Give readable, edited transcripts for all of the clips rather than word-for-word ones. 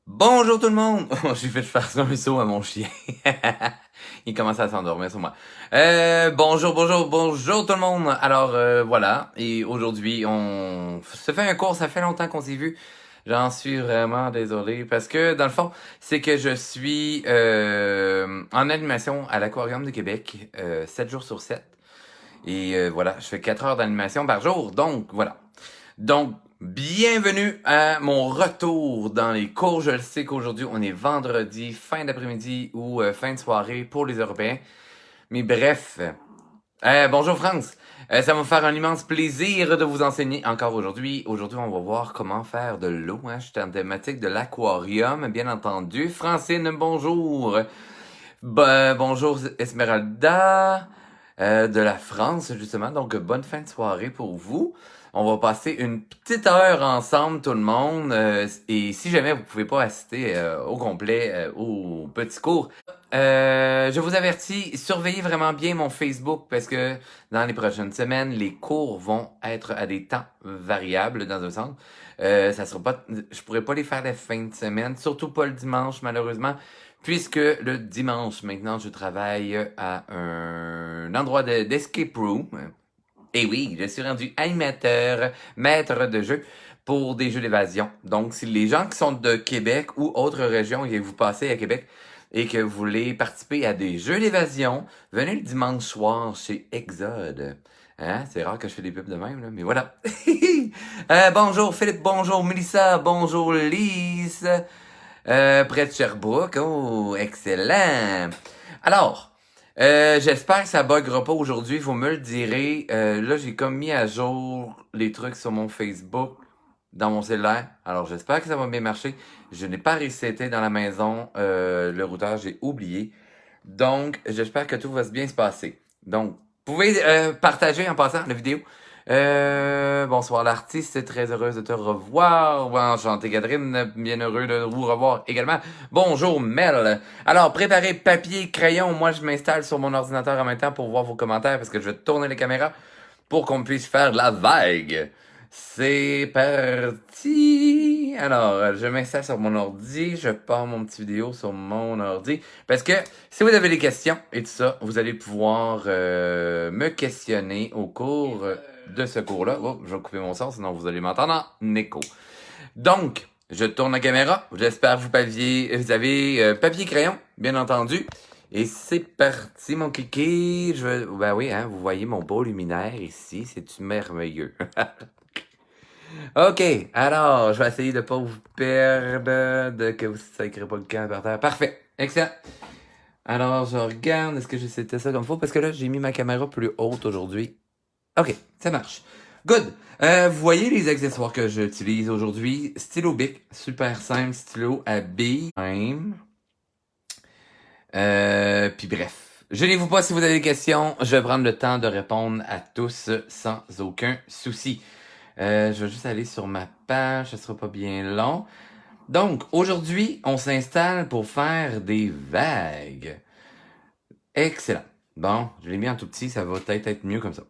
Bonjour tout le monde! J'ai fait faire un saut à mon chien. Il commence à s'endormir sur moi. Bonjour tout le monde! Alors voilà, et aujourd'hui on se fait un cours, ça fait longtemps qu'on s'est vu. J'en suis vraiment désolé parce que dans le fond, c'est que je suis en animation à l'Aquarium de Québec 7 jours sur 7. Et voilà, je fais 4 heures d'animation par jour, donc voilà. Donc, bienvenue à mon retour dans les cours. Je le sais qu'aujourd'hui, on est vendredi, fin d'après-midi ou fin de soirée pour les Européens. Mais bref, bonjour France. Ça va me faire un immense plaisir de vous enseigner encore aujourd'hui. Aujourd'hui, on va voir comment faire de l'eau. Hein. Je suis en thématique de l'aquarium, bien entendu. Francine, bonjour. Bonjour Esmeralda de la France, justement. Donc, bonne fin de soirée pour vous. On va passer une petite heure ensemble, tout le monde. Et si jamais vous pouvez pas assister au complet au petit cours, je vous avertis, surveillez vraiment bien mon Facebook parce que dans les prochaines semaines, les cours vont être à des temps variables dans un sens. Ça sera pas, je pourrais pas les faire la fin de semaine, surtout pas le dimanche malheureusement, puisque le dimanche maintenant je travaille à un endroit d'escape room. Et oui, je suis rendu animateur, maître de jeu pour des jeux d'évasion. Donc, si les gens qui sont de Québec ou autres régions et vous passez à Québec et que vous voulez participer à des jeux d'évasion, venez le dimanche soir chez Exode. Hein? C'est rare que je fais des pubs de même, là, mais voilà. Bonjour Philippe, bonjour Melissa, bonjour Lise. Près de Sherbrooke. Oh, excellent. Alors, j'espère que ça buggera pas aujourd'hui. Vous me le direz. Là, j'ai comme mis à jour les trucs sur mon Facebook dans mon cellulaire. Alors, j'espère que ça va bien marcher. Je n'ai pas reseté dans la maison le routeur. J'ai oublié. Donc, j'espère que tout va bien se passer. Donc, vous pouvez partager en passant la vidéo. Bonsoir l'artiste, très heureuse de te revoir. Enchanté Catherine, bien heureux de vous revoir également. Bonjour Mel. Alors, préparez papier, crayon. Moi, je m'installe sur mon ordinateur en même temps pour voir vos commentaires parce que je vais tourner les caméras pour qu'on puisse faire la vague. C'est parti! Alors, je m'installe sur mon ordi, je pars mon petit vidéo sur mon ordi. Parce que si vous avez des questions et tout ça, vous allez pouvoir me questionner au cours de ce cours-là. Oh, je vais couper mon son, sinon vous allez m'entendre en écho. Donc, je tourne la caméra. J'espère que vous avez papier-crayon, bien entendu. Et c'est parti, mon kiki. Ben oui, hein, vous voyez mon beau luminaire ici. C'est merveilleux. OK, alors, je vais essayer de pas vous perdre, de que vous ne sacrez pas le camp par terre. Parfait, excellent. Alors, je regarde, est-ce que j'ai c'était ça comme faut? Parce que là, j'ai mis ma caméra plus haute aujourd'hui. OK, ça marche. Good. Vous voyez les accessoires que j'utilise aujourd'hui? Stylo Bic, super simple, stylo à billes. Puis bref. Gênez-vous pas si vous avez des questions. Je vais prendre le temps de répondre à tous sans aucun souci. Je vais juste aller sur ma page, ce sera pas bien long. Donc, aujourd'hui, on s'installe pour faire des vagues. Excellent. Bon, je l'ai mis en tout petit, ça va peut-être être mieux comme ça.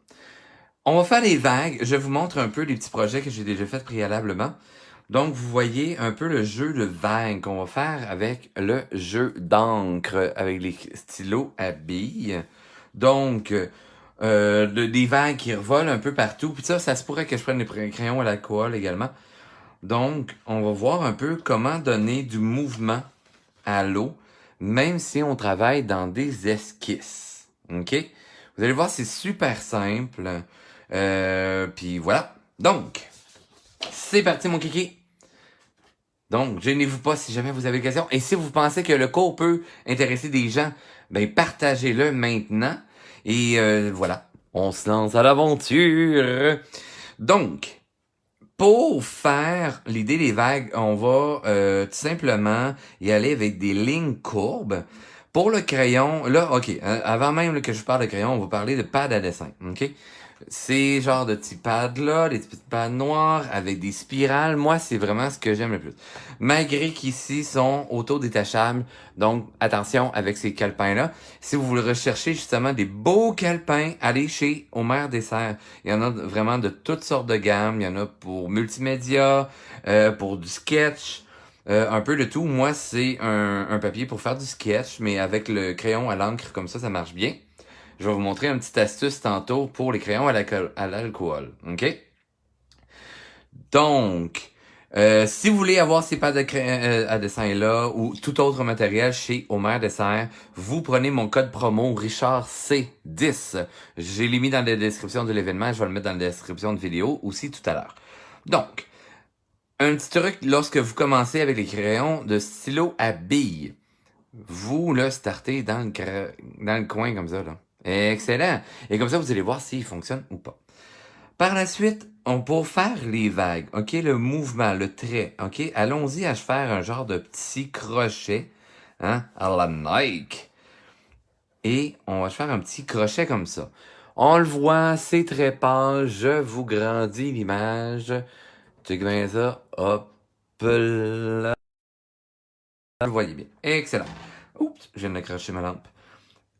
On va faire des vagues. Je vous montre un peu les petits projets que j'ai déjà faits préalablement. Donc, vous voyez un peu le jeu de vagues qu'on va faire avec le jeu d'encre, avec les stylos à billes. Donc, des vagues qui revolent un peu partout. Puis ça se pourrait que je prenne des crayons à l'alcool également. Donc, on va voir un peu comment donner du mouvement à l'eau, même si on travaille dans des esquisses. OK? Vous allez voir, c'est super simple. Puis voilà. Donc, c'est parti, mon kiki. Donc, gênez-vous pas si jamais vous avez des questions. Et si vous pensez que le cours peut intéresser des gens, ben partagez-le maintenant. Et voilà, on se lance à l'aventure. Donc, pour faire l'idée des vagues, on va tout simplement y aller avec des lignes courbes. Pour le crayon, là, OK, avant même là, que je parle de crayon, on va parler de pad à dessin, OK? Ces genres de petits pads-là, des petits pads noirs avec des spirales, moi, c'est vraiment ce que j'aime le plus. Malgré qu'ici, sont auto-détachables, donc attention avec ces calepins-là. Si vous voulez rechercher justement des beaux calepins, allez chez Omer Dessert. Il y en a vraiment de toutes sortes de gammes. Il y en a pour multimédia, pour du sketch, un peu de tout. Moi, c'est un papier pour faire du sketch, mais avec le crayon à l'encre, comme ça marche bien. Je vais vous montrer une petite astuce tantôt pour les crayons à l'alcool. OK? Donc, si vous voulez avoir ces pattes à dessin-là ou tout autre matériel chez Homer Dessert, vous prenez mon code promo RichardC10. J'ai les mis dans la description de l'événement. Je vais le mettre dans la description de vidéo aussi tout à l'heure. Donc, un petit truc lorsque vous commencez avec les crayons de stylo à billes. Vous, là, startez dans le coin comme ça, là. Excellent! Et comme ça, vous allez voir s'il fonctionne ou pas. Par la suite, pour faire les vagues, OK, le mouvement, le trait, OK, allons-y à faire un genre de petit crochet, hein, à la Nike. Et on va faire un petit crochet comme ça. On le voit, c'est très pâle, je vous grandis l'image. Check bien ça, hop là. Vous le voyez bien. Excellent. Oups, je viens d'accrocher ma lampe.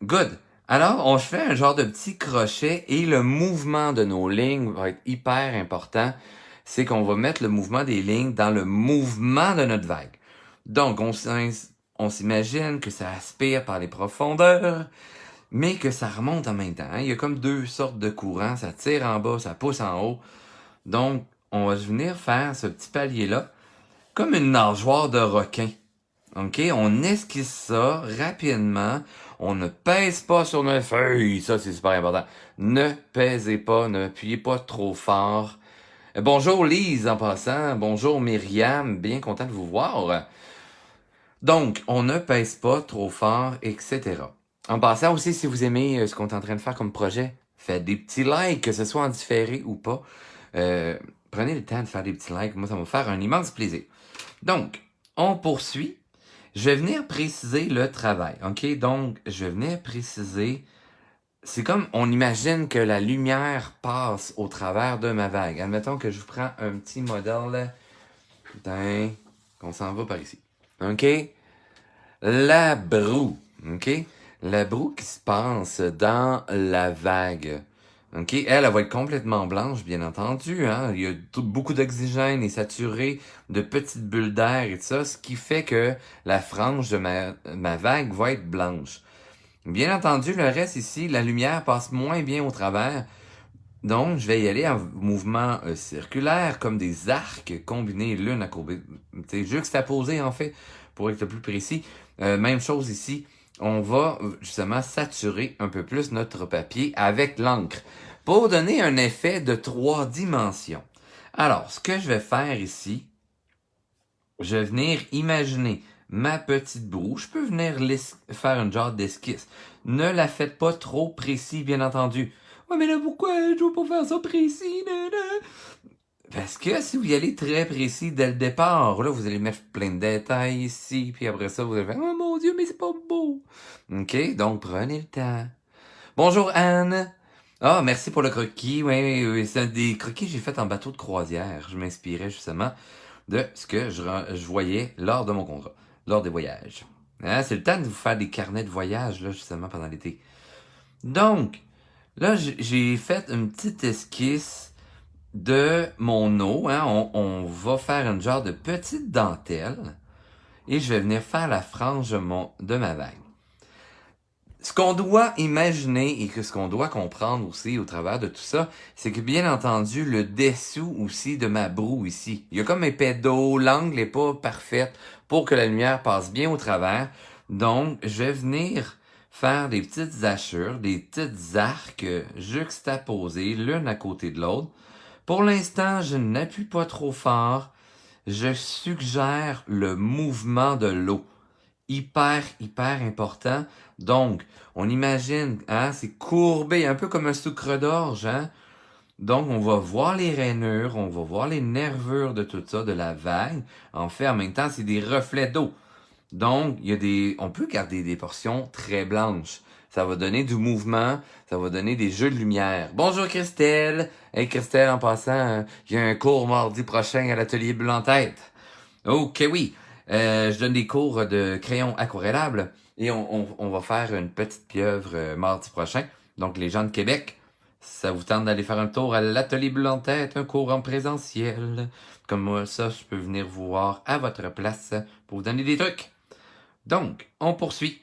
Good. Alors, on fait un genre de petit crochet et le mouvement de nos lignes va être hyper important. C'est qu'on va mettre le mouvement des lignes dans le mouvement de notre vague. Donc, on s'imagine que ça aspire par les profondeurs, mais que ça remonte en même temps. Il y a comme deux sortes de courants. Ça tire en bas, ça pousse en haut. Donc, on va venir faire ce petit palier-là comme une nageoire de requin. OK? On esquisse ça rapidement. On ne pèse pas sur nos feuilles. Ça, c'est super important. Ne pèsez pas, ne appuyez pas trop fort. Bonjour Lise en passant. Bonjour Myriam. Bien content de vous voir. Donc, on ne pèse pas trop fort, etc. En passant aussi, si vous aimez ce qu'on est en train de faire comme projet, faites des petits likes, que ce soit en différé ou pas. Prenez le temps de faire des petits likes. Moi, ça va me faire un immense plaisir. Donc, on poursuit. Je vais venir préciser le travail, OK? Donc, je vais venir préciser... C'est comme, on imagine que la lumière passe au travers de ma vague. Admettons que je vous prends un petit modèle qu'on s'en va par ici. OK? La broue, OK? La broue qui se passe dans la vague. OK? Elle va être complètement blanche, bien entendu. Hein? Il y a beaucoup d'oxygène et saturé de petites bulles d'air et tout ça, ce qui fait que la frange de ma vague va être blanche. Bien entendu, le reste ici, la lumière passe moins bien au travers. Donc, je vais y aller en mouvement circulaire, comme des arcs combinés l'une à côté, juxtaposés en fait, pour être plus précis. Même chose ici, on va justement saturer un peu plus notre papier avec l'encre pour donner un effet de 3 dimensions. Alors, ce que je vais faire ici, je vais venir imaginer ma petite broue. Je peux venir faire un genre d'esquisse. Ne la faites pas trop précis, bien entendu. Ouais, mais là, pourquoi je veux pas faire ça précis? Parce que si vous y allez très précis dès le départ, là, vous allez mettre plein de détails ici, puis après ça, vous allez faire « Oh mon Dieu, mais c'est pas beau! » OK? Donc, prenez le temps. Bonjour, Anne! Ah, merci pour le croquis. Oui, c'est un des croquis que j'ai fait en bateau de croisière. Je m'inspirais justement de ce que je voyais lors de mon contrat, lors des voyages. Hein, c'est le temps de vous faire des carnets de voyage, là, justement, pendant l'été. Donc, là, j'ai fait une petite esquisse de mon eau. Hein. On va faire une genre de petite dentelle et je vais venir faire la frange de ma vague. Ce qu'on doit imaginer et que ce qu'on doit comprendre aussi au travers de tout ça, c'est que bien entendu, le dessous aussi de ma broue ici, il y a comme un pédo, l'angle n'est pas parfait pour que la lumière passe bien au travers. Donc, je vais venir faire des petites hachures, des petites arcs juxtaposés l'une à côté de l'autre. Pour l'instant, je n'appuie pas trop fort. Je suggère le mouvement de l'eau. Hyper important. Donc, on imagine, hein, c'est courbé, un peu comme un sucre d'orge, hein. Donc, on va voir les rainures, on va voir les nervures de tout ça, de la vague. En fait, en même temps, c'est des reflets d'eau. Donc, on peut garder des portions très blanches. Ça va donner du mouvement, ça va donner des jeux de lumière. Bonjour Christelle! Hey Christelle, en passant, il y a un cours mardi prochain à l'atelier Bulle en tête. Ok, oui. Je donne des cours de crayon aquarellable et on va faire une petite pieuvre mardi prochain. Donc, les gens de Québec, ça vous tente d'aller faire un tour à l'Atelier Bleu en Tête, un cours en présentiel, comme moi, ça, je peux venir vous voir à votre place pour vous donner des trucs. Donc, on poursuit.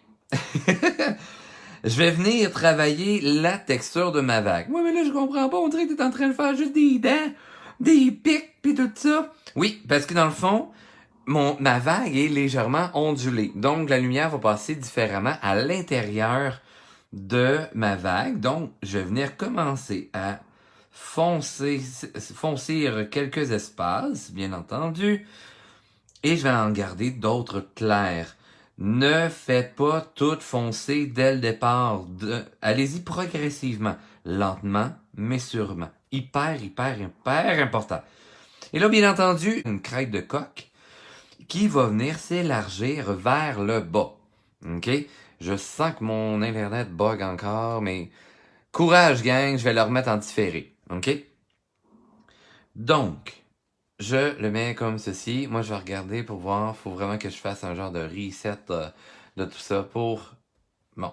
Je vais venir travailler la texture de ma vague. Ouais, mais là, je comprends pas. On dirait que t'es en train de faire juste des dents, des pics, pis tout ça. Oui, parce que dans le fond, ma vague est légèrement ondulée. Donc, la lumière va passer différemment à l'intérieur de ma vague. Donc, je vais venir commencer à foncir quelques espaces, bien entendu, et je vais en garder d'autres clairs. Ne faites pas tout foncer dès le départ. Allez-y progressivement, lentement, mais sûrement. Hyper important. Et là, bien entendu, une crête de coque qui va venir s'élargir vers le bas. OK? Je sens que mon Internet bug encore, mais courage, gang, je vais le remettre en différé. OK? Donc, je le mets comme ceci. Moi, je vais regarder pour voir. Faut vraiment que je fasse un genre de reset de tout ça pour... Bon.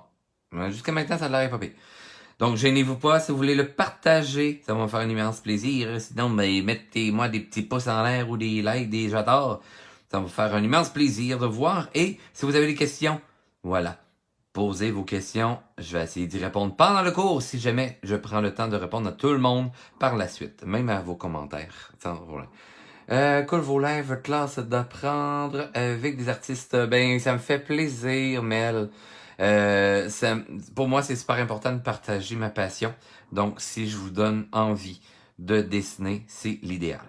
Jusqu'à maintenant, ça a l'air pas pire. Donc, gênez-vous pas. Si vous voulez le partager, ça va me faire un immense plaisir. Sinon, ben, mettez-moi des petits pouces en l'air ou des likes, des j'adore. Ça va vous faire un immense plaisir de voir. Et si vous avez des questions, voilà. Posez vos questions. Je vais essayer d'y répondre pendant le cours si jamais je prends le temps de répondre à tout le monde par la suite. Même à vos commentaires. Voilà. Cool, vos lives classe d'apprendre avec des artistes. Ben, ça me fait plaisir, Mel. Pour moi, c'est super important de partager ma passion. Donc, si je vous donne envie de dessiner, c'est l'idéal.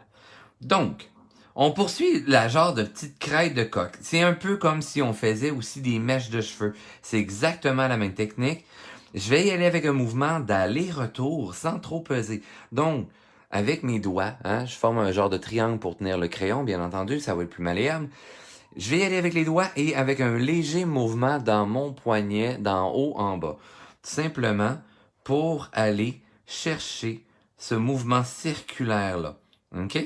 Donc, on poursuit la genre de petite crête de coque. C'est un peu comme si on faisait aussi des mèches de cheveux. C'est exactement la même technique. Je vais y aller avec un mouvement d'aller-retour sans trop peser. Donc, avec mes doigts, je forme un genre de triangle pour tenir le crayon, bien entendu, ça va être plus malléable. Je vais y aller avec les doigts et avec un léger mouvement dans mon poignet, d'en haut en bas. Tout simplement pour aller chercher ce mouvement circulaire-là. OK?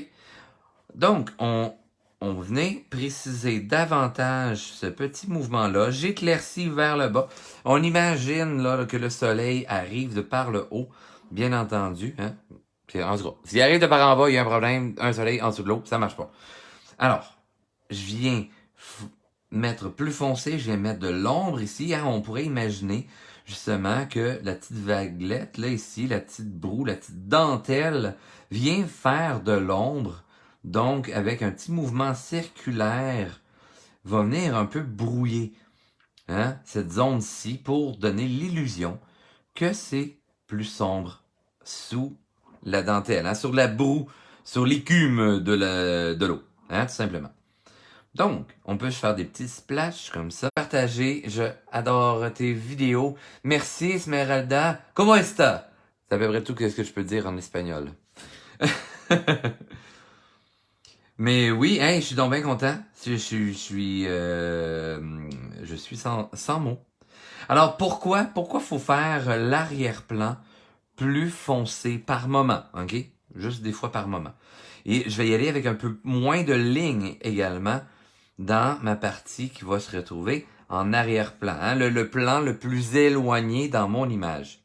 Donc, on venait préciser davantage ce petit mouvement-là. J'éclaircis vers le bas. On imagine là, que le soleil arrive de par le haut, bien entendu. Puis, en tout cas, s'il arrive de par en bas, il y a un problème, un soleil en dessous de l'eau, ça marche pas. Alors, je viens mettre plus foncé, je viens mettre de l'ombre ici. On pourrait imaginer justement que la petite vaguelette, là ici, la petite broue, la petite dentelle, vient faire de l'ombre. Donc, avec un petit mouvement circulaire, va venir un peu brouiller cette zone-ci pour donner l'illusion que c'est plus sombre sous la dentelle, sur la broue, sur l'écume de l'eau, tout simplement. Donc, on peut faire des petits splashes comme ça. Partager, je adore tes vidéos. Merci Esmeralda. Comment está? C'est à peu près tout ce que je peux dire en espagnol. Mais oui, je suis donc bien content. Je suis sans mots. Alors pourquoi faut faire l'arrière-plan plus foncé par moment, ok? Juste des fois par moment. Et je vais y aller avec un peu moins de lignes également dans ma partie qui va se retrouver en arrière-plan, le plan le plus éloigné dans mon image.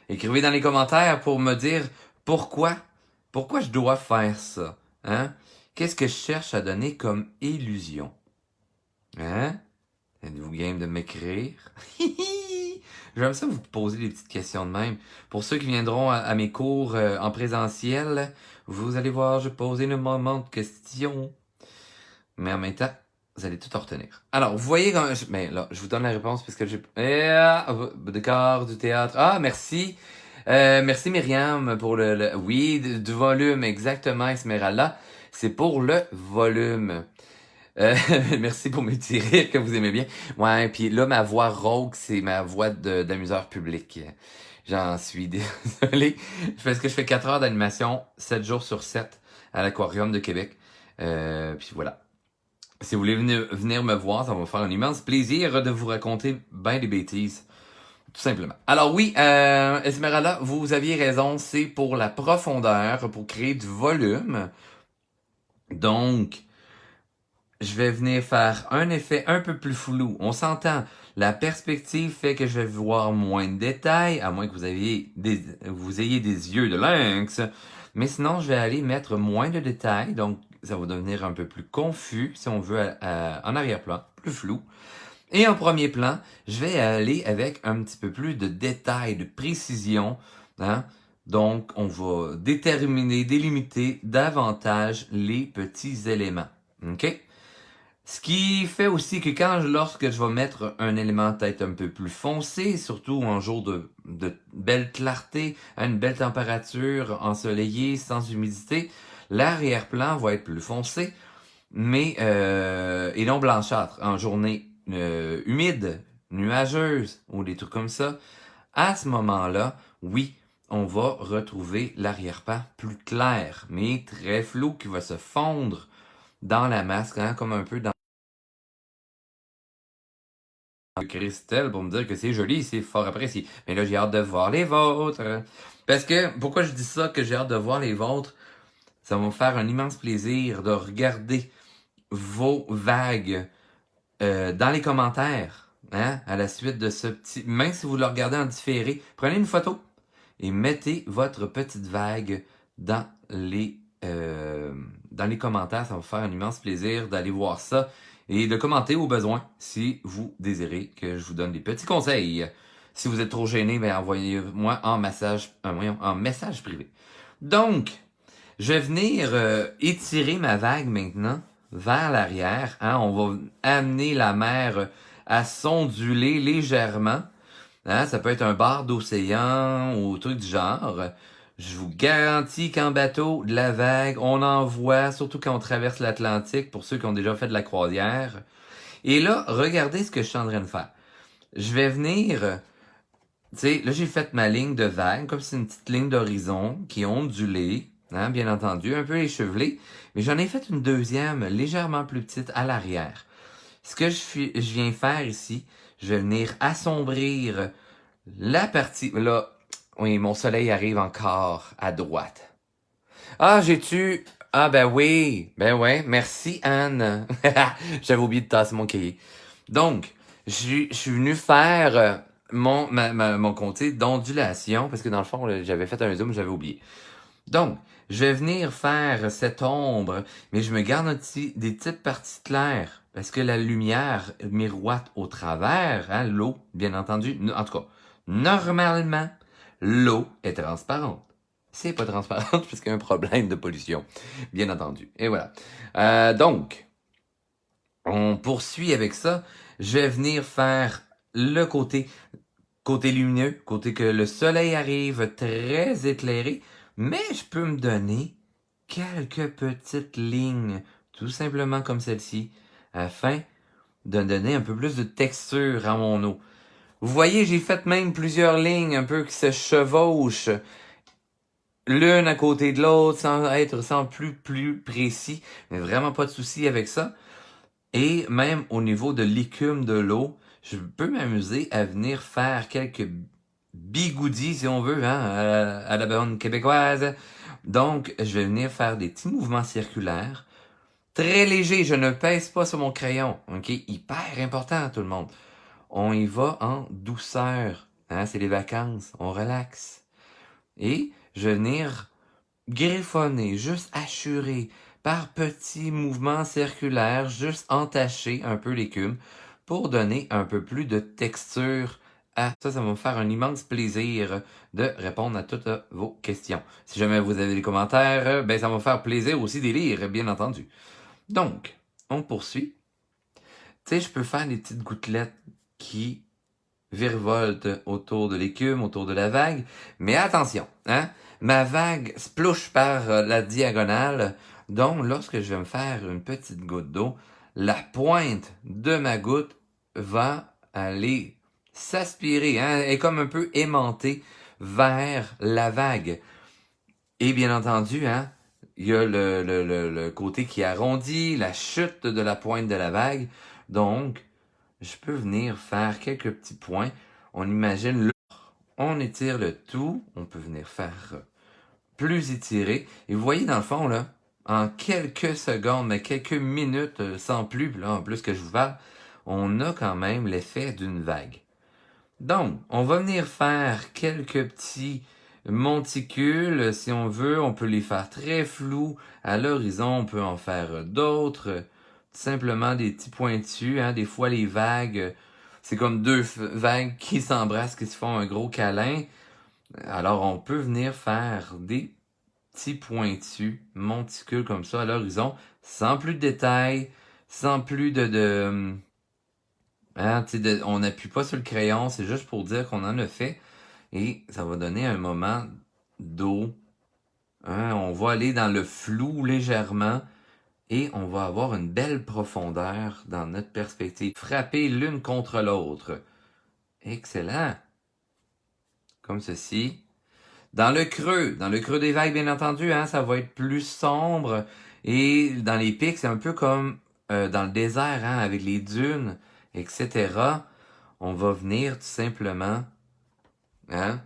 Écrivez dans les commentaires pour me dire pourquoi je dois faire ça, Qu'est-ce que je cherche à donner comme illusion? Êtes-vous game de m'écrire? J'aime ça vous poser des petites questions de même. Pour ceux qui viendront à mes cours en présentiel, vous allez voir, je pose énormément de questions. Mais en même temps, vous allez tout en retenir. Alors, vous voyez quand... Mais là, je vous donne la réponse parce que j'ai... Décor du théâtre. Ah, merci. Merci Myriam pour oui, du volume, exactement, Esmeralda. C'est pour le volume. Merci pour mes petits rires que vous aimez bien. Ouais, puis là, ma voix rauque, c'est ma voix d'amuseur public. J'en suis désolé. Parce que je fais 4 heures d'animation, 7 jours sur 7 à l'Aquarium de Québec. Puis voilà. Si vous voulez venir me voir, ça va me faire un immense plaisir de vous raconter bien des bêtises. Tout simplement. Alors oui, Esmeralda, vous aviez raison, c'est pour la profondeur, pour créer du volume. Donc, je vais venir faire un effet un peu plus flou. On s'entend, La perspective fait que je vais voir moins de détails, à moins que vous ayez des yeux de lynx. Mais sinon, je vais aller mettre moins de détails, donc ça va devenir un peu plus confus, si on veut, en arrière-plan, plus flou. Et en premier plan, je vais aller avec un petit peu plus de détails, de précision, hein. Donc, on va délimiter davantage les petits éléments. OK? Ce qui fait aussi que lorsque je vais mettre un élément peut-être un peu plus foncé, surtout en jour de belle clarté, à une belle température, ensoleillée, sans humidité, l'arrière-plan va être plus foncé, mais et non blanchâtre. En journée humide, nuageuse ou des trucs comme ça, à ce moment-là, oui, on va retrouver l'arrière-plan plus clair, mais très flou, qui va se fondre dans la masse, hein, comme un peu dans Christelle pour me dire que c'est joli, c'est fort apprécié. Mais là, j'ai hâte de voir les vôtres. Parce que, pourquoi je dis ça, que j'ai hâte de voir les vôtres? Ça va me faire un immense plaisir de regarder vos vagues dans les commentaires, hein, à la suite de ce petit... Même si vous le regardez en différé, prenez une photo et mettez votre petite vague dans les commentaires. Ça va me faire un immense plaisir d'aller voir ça et de commenter au besoin si vous désirez que je vous donne des petits conseils. Si vous êtes trop gêné, ben envoyez-moi en message privé. Donc, je vais venir étirer ma vague maintenant vers l'arrière. Hein? On va amener la mer à s'onduler légèrement. Hein? Ça peut être un bar d'océan ou truc du genre. Je vous garantis qu'en bateau, de la vague, on en voit, surtout quand on traverse l'Atlantique, pour ceux qui ont déjà fait de la croisière. Et là, regardez ce que je suis en train de faire. Je vais venir... Tu sais, là, j'ai fait ma ligne de vague, comme c'est une petite ligne d'horizon qui est ondulée, hein, bien entendu, un peu échevelée. Mais j'en ai fait une deuxième, légèrement plus petite, à l'arrière. Ce que je viens faire ici, je vais venir assombrir la partie... Là, oui, mon soleil arrive encore à droite. Ah, j'ai-tu... Ah, ben oui. Ben ouais, merci Anne. J'avais oublié de tasser mon cahier. Donc, je suis venu faire mon comté d'ondulation, parce que dans le fond, là, j'avais fait un zoom, j'avais oublié. Donc, je vais venir faire cette ombre, mais je me garde des petites parties claires, parce que la lumière miroite au travers, hein, l'eau, bien entendu. En tout cas, normalement, l'eau est transparente. C'est pas transparente parce qu'il y a un problème de pollution, bien entendu. Et voilà. Donc, on poursuit avec ça. Je vais venir faire le côté lumineux, côté que le soleil arrive très éclairé, mais je peux me donner quelques petites lignes, tout simplement comme celle-ci, afin de donner un peu plus de texture à mon eau. Vous voyez, j'ai fait même plusieurs lignes un peu qui se chevauchent, l'une à côté de l'autre, sans plus précis, mais vraiment pas de souci avec ça. Et même au niveau de l'écume de l'eau, je peux m'amuser à venir faire quelques bigoudis, si on veut, hein, à la bonne québécoise. Donc, je vais venir faire des petits mouvements circulaires. Très léger, je ne pèse pas sur mon crayon. OK? Hyper important, tout le monde. On y va en douceur. Hein? C'est les vacances. On relaxe. Et je vais venir griffonner, juste hachurer par petits mouvements circulaires, juste entacher un peu l'écume pour donner un peu plus de texture à ça. Ça va me faire un immense plaisir de répondre à toutes vos questions. Si jamais vous avez des commentaires, ben ça va me faire plaisir aussi d'y lire, bien entendu. Donc, on poursuit. Tu sais, je peux faire des petites gouttelettes qui virevoltent autour de l'écume, autour de la vague, mais attention, hein? Ma vague splouche par la diagonale, donc lorsque je vais me faire une petite goutte d'eau, la pointe de ma goutte va aller s'aspirer, hein, est comme un peu aimantée vers la vague. Et bien entendu, hein, il y a le côté qui arrondit, la chute de la pointe de la vague, donc je peux venir faire quelques petits points. On imagine on étire le tout, on peut venir faire plus étiré. Et vous voyez dans le fond, là, en quelques secondes, mais quelques minutes sans plus, là, en plus que je vous parle, on a quand même l'effet d'une vague. Donc, on va venir faire quelques petits monticules. Si on veut, on peut les faire très flous. À l'horizon, on peut en faire d'autres. Simplement des petits pointus. Hein. Des fois, les vagues, c'est comme deux vagues qui s'embrassent, qui se font un gros câlin. Alors, on peut venir faire des petits pointus, monticules comme ça à l'horizon, sans plus de détails, sans plus hein, on n'appuie pas sur le crayon, c'est juste pour dire qu'on en a fait. Et ça va donner un moment d'eau. Hein, on va aller dans le flou légèrement et on va avoir une belle profondeur dans notre perspective. Frapper l'une contre l'autre. Excellent. Comme ceci. Dans le creux des vagues, bien entendu, hein, ça va être plus sombre. Et dans les pics, c'est un peu comme dans le désert, hein, avec les dunes, etc. On va venir tout simplement, hein,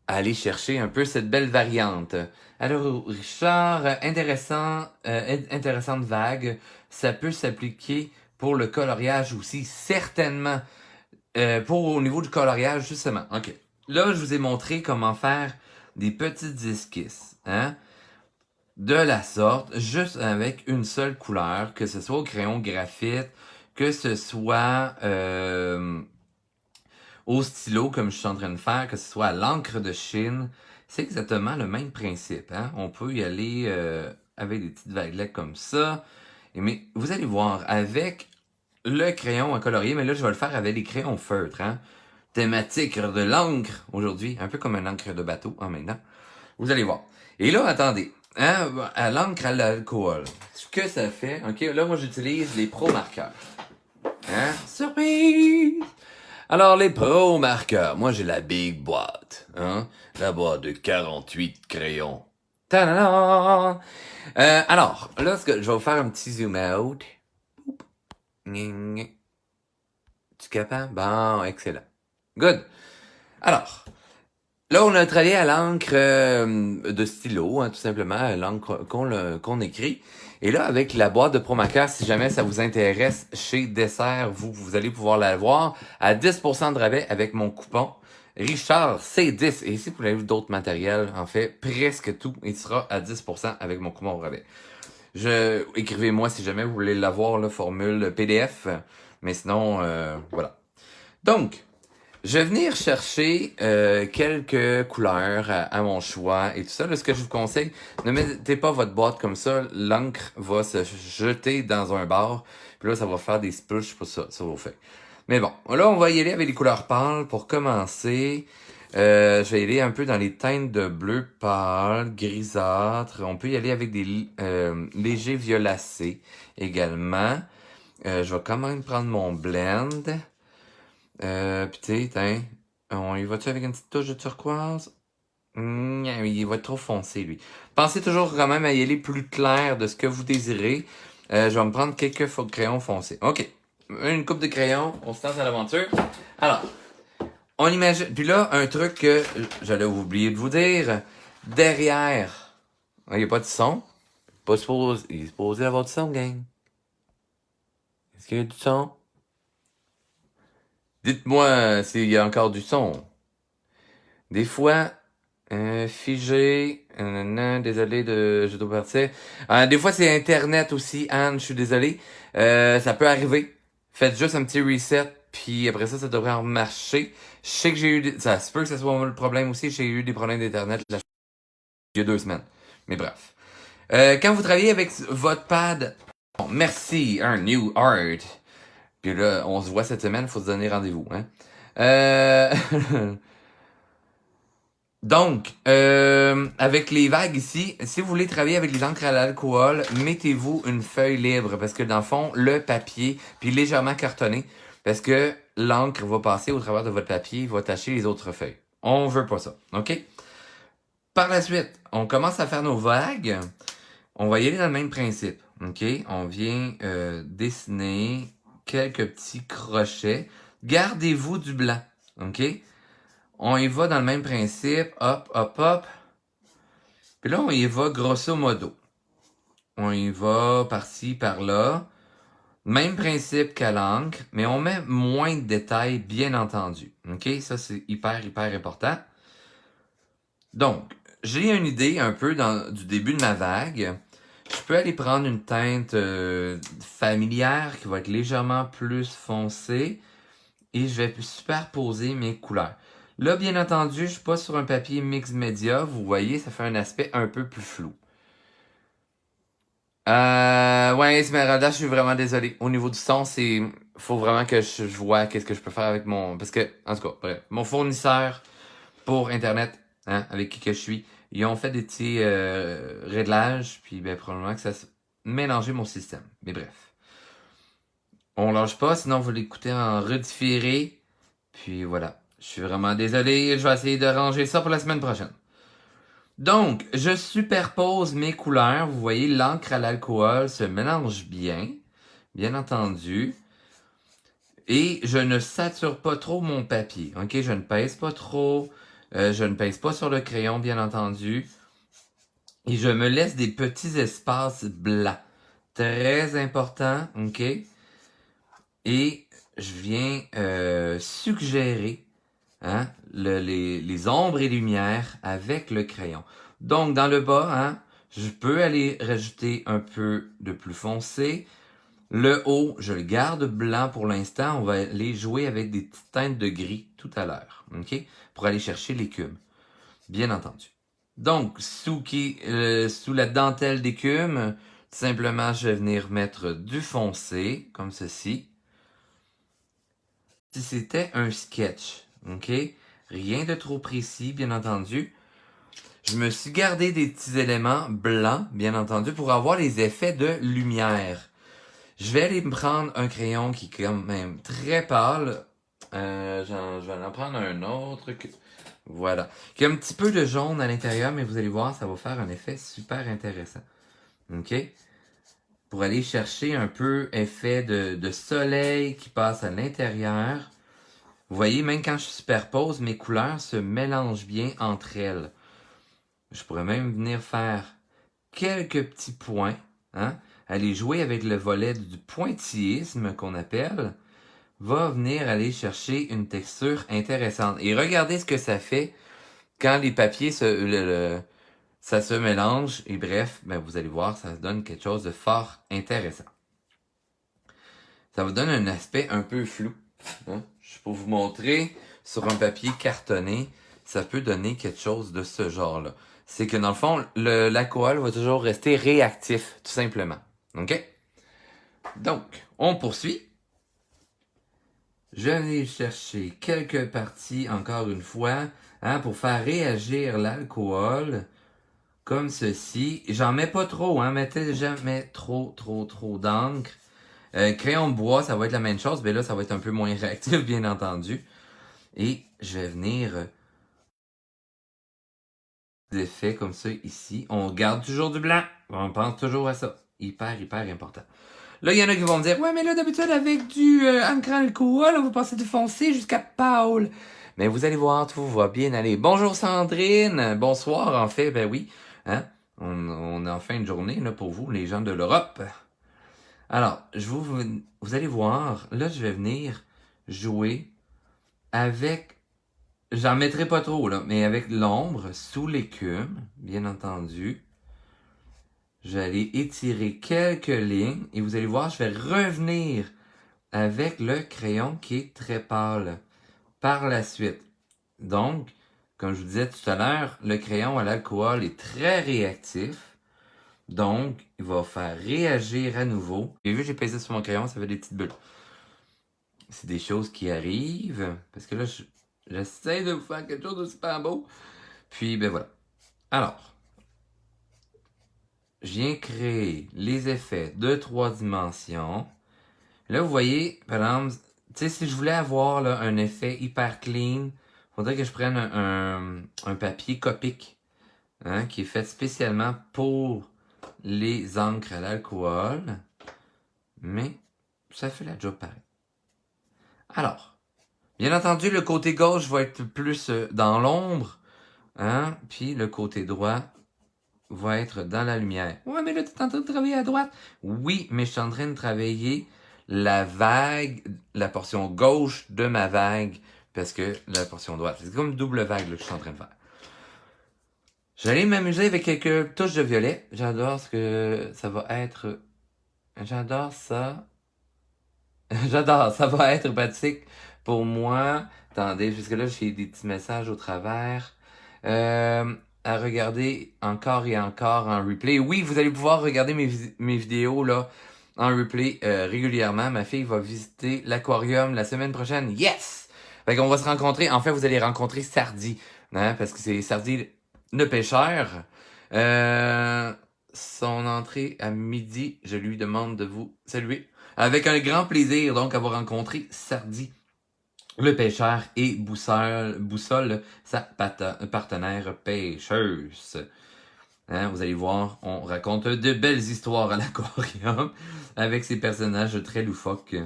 aller chercher un peu cette belle variante. Alors, Richard, intéressante vague. Ça peut s'appliquer pour le coloriage aussi, certainement. Pour au niveau du coloriage, justement. OK. Là, je vous ai montré comment faire des petites esquisses, hein, de la sorte, juste avec une seule couleur, que ce soit au crayon graphite, que ce soit au stylo, comme je suis en train de faire, que ce soit à l'encre de Chine. C'est exactement le même principe, hein. On peut y aller avec des petites vaguelettes comme ça. Mais vous allez voir, avec le crayon à colorier, mais là, je vais le faire avec des crayons feutres, hein. Thématique de l'encre aujourd'hui, un peu comme une encre de bateau en maintenant. Vous allez voir. Et là, attendez, hein, à l'encre à l'alcool, ce que ça fait, ok, là, moi, j'utilise les Pro Marqueurs. Hein? Surprise! Alors, les Pro Marqueurs, moi, j'ai la big boîte, hein, la boîte de 48 crayons. Ta-da-da! Alors, là, je vais vous faire un petit zoom out. Tu capable? Bon, excellent. Good. Alors, là, on a travaillé à l'encre de stylo, hein, tout simplement, l'encre qu'on écrit. Et là, avec la boîte de Promaca, si jamais ça vous intéresse, chez Dessert, vous allez pouvoir la voir à 10% de rabais avec mon coupon Richard C10. Et si vous voulez d'autres matériels, en fait, presque tout, il sera à 10% avec mon coupon rabais. Écrivez-moi si jamais vous voulez l'avoir, la formule PDF. Mais sinon, voilà. Donc, je vais venir chercher quelques couleurs à mon choix et tout ça. Là, ce que je vous conseille, ne mettez pas votre boîte comme ça. L'encre va se jeter dans un bar. Puis là, ça va faire des splouches pour ça vos feuilles. Mais bon, là, on va y aller avec les couleurs pâles pour commencer. Je vais y aller un peu dans les teintes de bleu pâle, grisâtre. On peut y aller avec des légers violacés également. Je vais quand même prendre mon blend. Pis tu sais, on y va-tu avec une petite touche de turquoise? Il va être trop foncé, lui. Pensez toujours quand même à y aller plus clair de ce que vous désirez. Je vais me prendre quelques crayons foncés. OK. Une coupe de crayons, on se lance à l'aventure. Alors, on imagine... Puis là, un truc que j'allais oublier de vous dire. Derrière, il n'y a pas de son. Pas supposé... Il est supposé avoir du son, gang. Est-ce qu'il y a du son? Dites-moi s'il y a encore du son. Des fois, figé, désolé je dois partir. Des fois, c'est Internet aussi, Anne, je suis désolé. Ça peut arriver. Faites juste un petit reset, puis après ça devrait marcher. Je sais que j'ai eu... Ça se peut que ce soit le problème aussi. J'ai eu des problèmes d'Internet il y a 2 semaines. Mais bref. Quand vous travaillez avec votre pad... Bon, merci, un new art. Puis là, on se voit cette semaine, il faut se donner rendez-vous. Hein? Donc, avec les vagues ici, si vous voulez travailler avec les encres à l'alcool, mettez-vous une feuille libre parce que dans le fond, le papier, puis légèrement cartonné, parce que l'encre va passer au travers de votre papier, va tacher les autres feuilles. On veut pas ça, ok? Par la suite, on commence à faire nos vagues. On va y aller dans le même principe, ok? On vient dessiner quelques petits crochets. Gardez-vous du blanc, ok? On y va dans le même principe, hop, hop, hop. Puis là, on y va grosso modo. On y va par-ci, par-là. Même principe qu'à l'encre, mais on met moins de détails, bien entendu. OK? Ça, c'est hyper, hyper important. Donc, j'ai une idée un peu du début de ma vague. Je peux aller prendre une teinte familière qui va être légèrement plus foncée et je vais superposer mes couleurs. Là, bien entendu, je suis pas sur un papier mix média. Vous voyez, ça fait un aspect un peu plus flou. Ouais, Esmeralda, je suis vraiment désolé. Au niveau du son, faut vraiment que je vois qu'est-ce que je peux faire avec parce que, en tout cas, bref, mon fournisseur pour Internet, hein, avec qui que je suis, ils ont fait des petits réglages, puis ben, probablement que ça a mélangé mon système. Mais bref. On lâche pas, sinon vous l'écoutez en redifféré. Puis voilà. Je suis vraiment désolé, je vais essayer de ranger ça pour la semaine prochaine. Donc, je superpose mes couleurs. Vous voyez, l'encre à l'alcool se mélange bien, bien entendu. Et je ne sature pas trop mon papier. Ok, je ne pèse pas trop. Je ne pèse pas sur le crayon, bien entendu. Et je me laisse des petits espaces blancs. Très important, ok? Et je viens suggérer hein, les ombres et lumières avec le crayon. Donc, dans le bas, hein, je peux aller rajouter un peu de plus foncé. Le haut, je le garde blanc pour l'instant. On va aller jouer avec des petites teintes de gris tout à l'heure, ok? Pour aller chercher l'écume, bien entendu. Donc, sous la dentelle d'écume, tout simplement, je vais venir mettre du foncé, comme ceci. Si c'était un sketch, ok? Rien de trop précis, bien entendu. Je me suis gardé des petits éléments blancs, bien entendu, pour avoir les effets de lumière. Je vais aller me prendre un crayon qui est quand même très pâle. Je vais en prendre un autre. Voilà. Qui a un petit peu de jaune à l'intérieur, mais vous allez voir, ça va faire un effet super intéressant. OK? Pour aller chercher un peu effet de soleil qui passe à l'intérieur. Vous voyez, même quand je superpose, mes couleurs se mélangent bien entre elles. Je pourrais même venir faire quelques petits points, hein? Aller jouer avec le volet du pointillisme qu'on appelle, va venir aller chercher une texture intéressante. Et regardez ce que ça fait quand les papiers ça se mélange. Et bref, ben vous allez voir, ça donne quelque chose de fort intéressant. Ça vous donne un aspect un peu flou. Hein? Je peux vous montrer sur un papier cartonné, ça peut donner quelque chose de ce genre-là. C'est que dans le fond, l'alcool va toujours rester réactif, tout simplement. OK? Donc, on poursuit. Je vais aller chercher quelques parties, encore une fois, hein, pour faire réagir l'alcool, comme ceci. J'en mets pas trop, hein, mettez jamais trop d'encre. Crayon de bois, ça va être la même chose, mais là, ça va être un peu moins réactif, bien entendu. Et je vais venir des effets comme ça ici. On garde toujours du blanc. On pense toujours à ça. Hyper, hyper important. Là, il y en a qui vont me dire, ouais, mais là, d'habitude, avec du encre alcool, on va passer de foncé jusqu'à pâle. Mais vous allez voir, tout va bien aller. Bonjour Sandrine. Bonsoir, en fait, ben oui. Hein? On a enfin une journée là, pour vous, les gens de l'Europe. Alors, vous allez voir, là, je vais venir jouer avec, j'en mettrai pas trop, là, mais avec l'ombre sous l'écume, bien entendu. Je vais aller étirer quelques lignes et vous allez voir, je vais revenir avec le crayon qui est très pâle par la suite. Donc, comme je vous disais tout à l'heure, le crayon à l'alcool est très réactif. Donc, il va faire réagir à nouveau. Et vu que j'ai pesé sur mon crayon, ça fait des petites bulles. C'est des choses qui arrivent. Parce que là, j'essaie de vous faire quelque chose de super beau. Puis, ben voilà. Alors, je viens créer les effets de 3 dimensions. Là, vous voyez, par exemple, tu sais, si je voulais avoir là, un effet hyper clean, faudrait que je prenne un papier Copic, hein, qui est fait spécialement pour les encres à l'alcool. Mais ça fait la job pareil. Alors, bien entendu, le côté gauche va être plus dans l'ombre, hein, puis le côté droit va être dans la lumière. Ouais, mais là, tu es en train de travailler à droite. Oui, mais je suis en train de travailler la vague, la portion gauche de ma vague, parce que la portion droite, c'est comme une double vague là, que je suis en train de faire. J'allais m'amuser avec quelques touches de violet. J'adore ce que ça va être. J'adore ça. J'adore, ça va être pratique pour moi. Attendez, jusque-là, j'ai des petits messages au travers. À regarder encore et encore en replay. Oui, vous allez pouvoir regarder mes vidéos là en replay régulièrement. Ma fille va visiter l'aquarium la semaine prochaine. Yes! Fait qu'on va se rencontrer. En fait, vous allez rencontrer Sardi. Hein, parce que c'est Sardi le pêcheur. Son entrée à midi, je lui demande de vous saluer. Avec un grand plaisir, donc, à vous rencontrer Sardi, le pêcheur, et Boussole, sa partenaire pêcheuse. Hein, vous allez voir, on raconte de belles histoires à l'aquarium avec ces personnages très loufoques.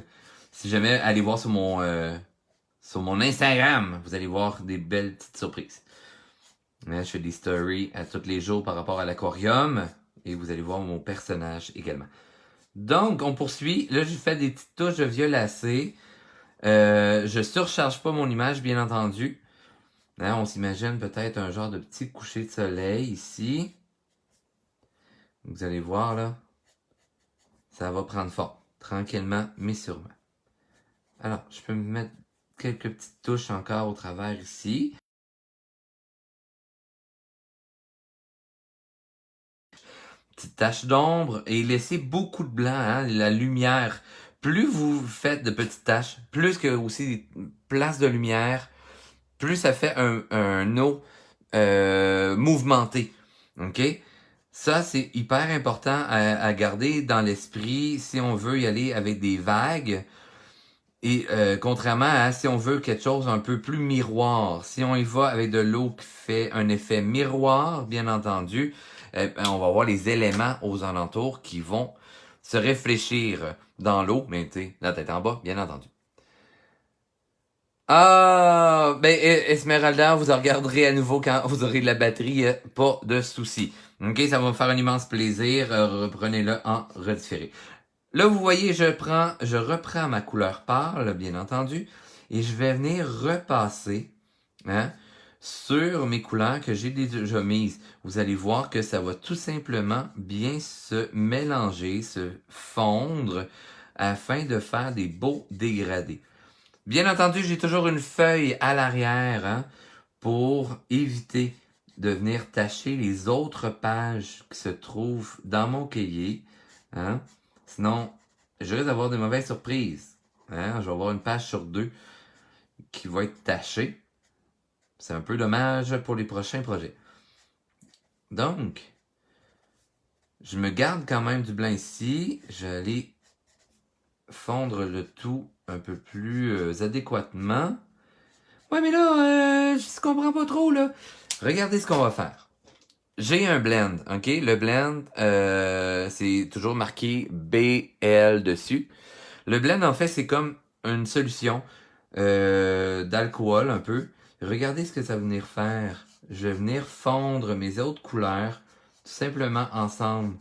Si jamais, allez voir sur mon Instagram, vous allez voir des belles petites surprises. Hein, je fais des stories à tous les jours par rapport à l'aquarium et vous allez voir mon personnage également. Donc, on poursuit. Là, j'ai fait des petites touches de violacé. Je surcharge pas mon image, bien entendu. Hein, on s'imagine peut-être un genre de petit coucher de soleil ici. Vous allez voir, là. Ça va prendre forme. Tranquillement, mais sûrement. Alors, je peux me mettre quelques petites touches encore au travers ici. Petite tache d'ombre et laissez beaucoup de blanc, hein, la lumière. Plus vous faites de petites taches, plus que aussi des places de lumière, plus ça fait un eau mouvementé. OK? Ça, c'est hyper important à garder dans l'esprit si on veut y aller avec des vagues. Et contrairement à si on veut quelque chose un peu plus miroir, si on y va avec de l'eau qui fait un effet miroir, bien entendu, on va avoir les éléments aux alentours qui vont se réfléchir dans l'eau, mais tu sais, la tête en bas, bien entendu. Ah, ben Esmeralda, vous en regarderez à nouveau quand vous aurez de la batterie, pas de souci. Ok, ça va me faire un immense plaisir. Reprenez-le en redifféré. Là, vous voyez, je reprends ma couleur pâle, bien entendu, et je vais venir repasser, hein, sur mes couleurs que j'ai déjà mises. Vous allez voir que ça va tout simplement bien se mélanger, se fondre, afin de faire des beaux dégradés. Bien entendu, j'ai toujours une feuille à l'arrière, hein, pour éviter de venir tacher les autres pages qui se trouvent dans mon cahier. Hein. Sinon, je risque d'avoir de mauvaises surprises. Hein. Je vais avoir une page sur 2 qui va être tachée. C'est un peu dommage pour les prochains projets. Donc, je me garde quand même du blanc ici. Je vais aller fondre le tout un peu plus adéquatement. Ouais, mais là, je comprends pas trop, là. Regardez ce qu'on va faire. J'ai un blend, ok? Le blend, c'est toujours marqué BL dessus. Le blend, en fait, c'est comme une solution d'alcool un peu. Regardez ce que ça va venir faire. Je vais venir fondre mes autres couleurs tout simplement ensemble.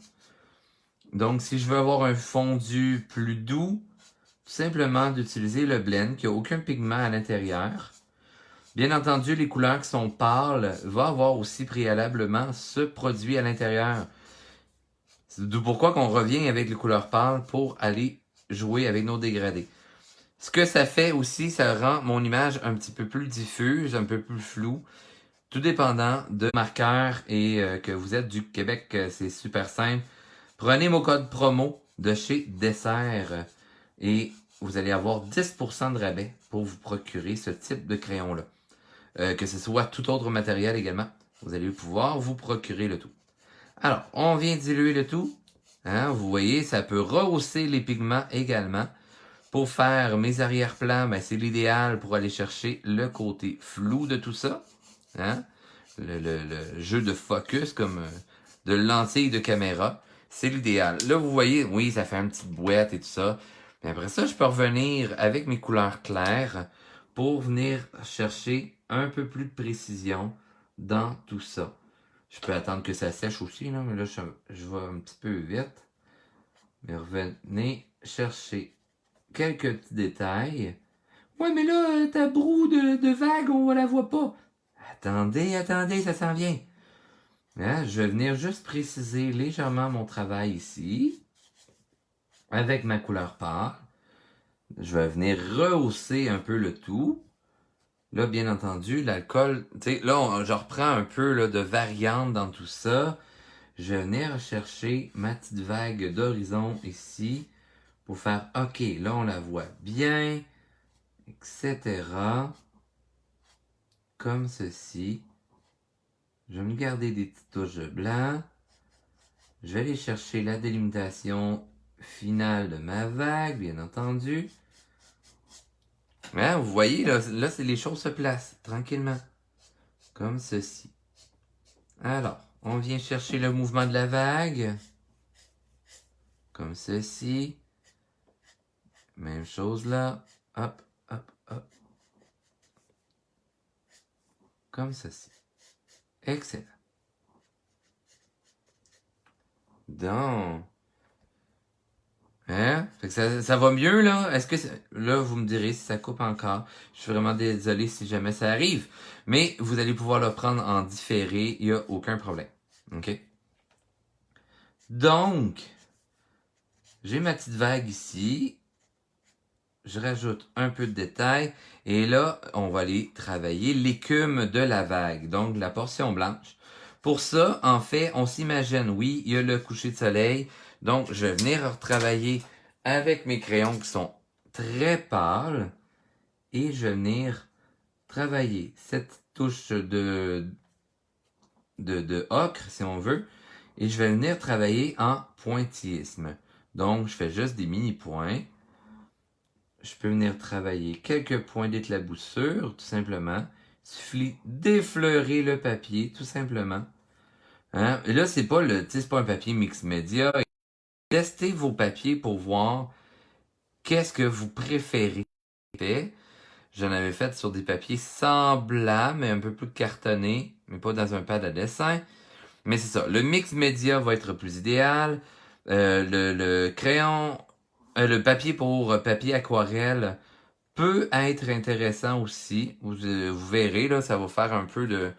Donc, si je veux avoir un fondu plus doux, tout simplement d'utiliser le blend qui n'a aucun pigment à l'intérieur. Bien entendu, les couleurs qui sont pâles vont avoir aussi préalablement ce produit à l'intérieur. C'est d'où pourquoi qu'on revient avec les couleurs pâles pour aller jouer avec nos dégradés. Ce que ça fait aussi, ça rend mon image un petit peu plus diffuse, un peu plus floue, tout dépendant de marqueur et que vous êtes du Québec, c'est super simple. Prenez mon code promo de chez Dessert et vous allez avoir 10% de rabais pour vous procurer ce type de crayon-là. Que ce soit tout autre matériel également, vous allez pouvoir vous procurer le tout. Alors, on vient diluer le tout. Hein, vous voyez, ça peut rehausser les pigments également. Pour faire mes arrière-plans, ben, c'est l'idéal pour aller chercher le côté flou de tout ça. Hein? Le jeu de focus comme de lentille de caméra. C'est l'idéal. Là, vous voyez, oui, ça fait une petite boîte et tout ça. Mais après ça, je peux revenir avec mes couleurs claires pour venir chercher un peu plus de précision dans tout ça. Je peux attendre que ça sèche aussi, là, mais là, je vais un petit peu vite. Mais revenez chercher quelques petits détails. Ouais, mais là, ta broue de vague, on la voit pas. Attendez, ça s'en vient. Hein, je vais venir juste préciser légèrement mon travail ici, avec ma couleur pâle. Je vais venir rehausser un peu le tout. Là, bien entendu, l'alcool, tu sais, là, je reprends un peu là, de variante dans tout ça. Je vais venir chercher ma petite vague d'horizon ici pour faire, OK, là, on la voit bien, etc. Comme ceci. Je vais me garder des petites touches de blanc. Je vais aller chercher la délimitation finale de ma vague, bien entendu. Hein, vous voyez, là c'est les choses se placent tranquillement. Comme ceci. Alors, on vient chercher le mouvement de la vague. Comme ceci. Même chose là. Hop, hop, hop. Comme ceci. Excellent. Donc, hein? Fait que ça va mieux, là? Est-ce que là, vous me direz si ça coupe encore. Je suis vraiment désolé si jamais ça arrive. Mais vous allez pouvoir le prendre en différé. Il n'y a aucun problème. OK? Donc, j'ai ma petite vague ici. Je rajoute un peu de détails. Et là, on va aller travailler l'écume de la vague. Donc, la portion blanche. Pour ça, en fait, on s'imagine, oui, il y a le coucher de soleil. Donc, je vais venir retravailler avec mes crayons qui sont très pâles. Et je vais venir travailler cette touche de ocre, si on veut. Et je vais venir travailler en pointillisme. Donc, je fais juste des mini-points. Je peux venir travailler quelques points d'éclaboussure, tout simplement. Il suffit d'effleurer le papier, tout simplement. Hein? Et là, c'est pas un papier mix média. Testez vos papiers pour voir qu'est-ce que vous préférez. J'en avais fait sur des papiers semblables, mais un peu plus cartonnés, mais pas dans un pad à dessin. Mais c'est ça. Le mix média va être plus idéal. Le crayon, le papier pour papier aquarelle peut être intéressant aussi. Vous verrez, là, ça va faire un peu de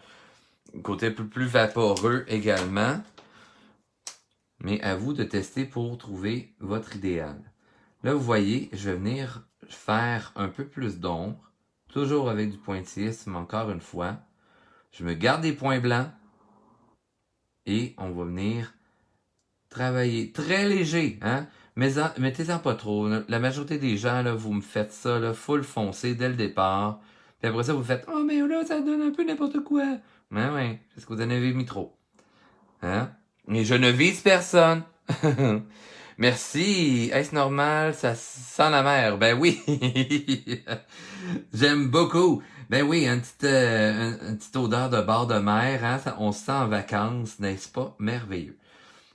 côté un peu plus vaporeux également. Mais à vous de tester pour trouver votre idéal. Là, vous voyez, je vais venir faire un peu plus d'ombre, toujours avec du pointillisme, encore une fois. Je me garde des points blancs et on va venir travailler très léger, hein? Mais mettez-en pas trop. La majorité des gens, là, vous me faites ça, là, full foncé dès le départ. Puis après ça, vous faites, oh, mais là, ça donne un peu n'importe quoi. Mais ouais, parce que vous en avez mis trop. Hein? Et je ne vise personne. Merci. Est-ce normal? Ça sent la mer. Ben oui. J'aime beaucoup. Ben oui, une petite odeur de bord de mer, hein? On se sent en vacances, n'est-ce pas? Merveilleux.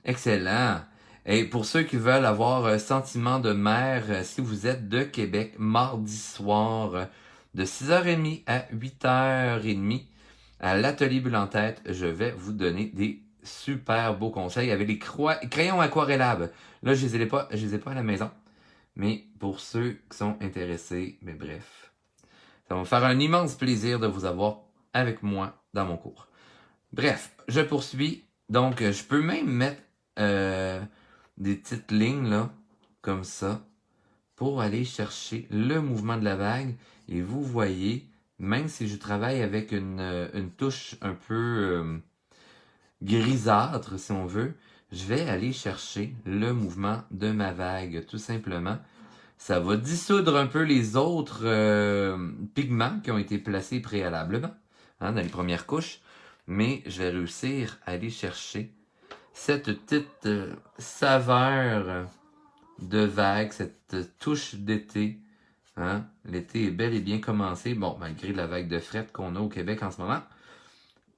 Excellent. Et pour ceux qui veulent avoir un sentiment de mer, si vous êtes de Québec, mardi soir, de 6h30 à 8h30, à l'Atelier Bulle en Tête, je vais vous donner des super beaux conseils avec les crayons aquarellables. Là, je les ai pas à la maison. Mais pour ceux qui sont intéressés, mais bref, ça va me faire un immense plaisir de vous avoir avec moi dans mon cours. Bref, je poursuis. Donc, je peux même mettre des petites lignes là, comme ça, pour aller chercher le mouvement de la vague. Et vous voyez, même si je travaille avec une touche un peu grisâtre, si on veut, je vais aller chercher le mouvement de ma vague, tout simplement. Ça va dissoudre un peu les autres pigments qui ont été placés préalablement, hein, dans les premières couches. Mais je vais réussir à aller chercher cette petite saveur de vague, cette touche d'été. Hein? L'été est bel et bien commencé, bon, malgré la vague de fret qu'on a au Québec en ce moment.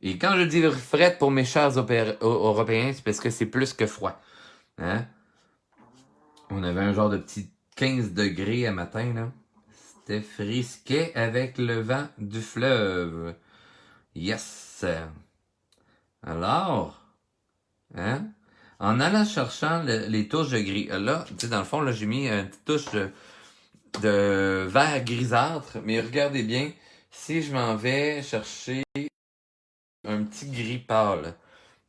Et quand je dis fret pour mes chers Européens, c'est parce que c'est plus que froid. Hein? On avait un genre de petit 15 degrés à matin, là. C'était frisquet avec le vent du fleuve. Yes! Alors, hein? En allant cherchant les touches de gris. Là, tu sais, dans le fond, là, j'ai mis une petite touche de vert grisâtre, mais regardez bien, si je m'en vais chercher un petit gris pâle,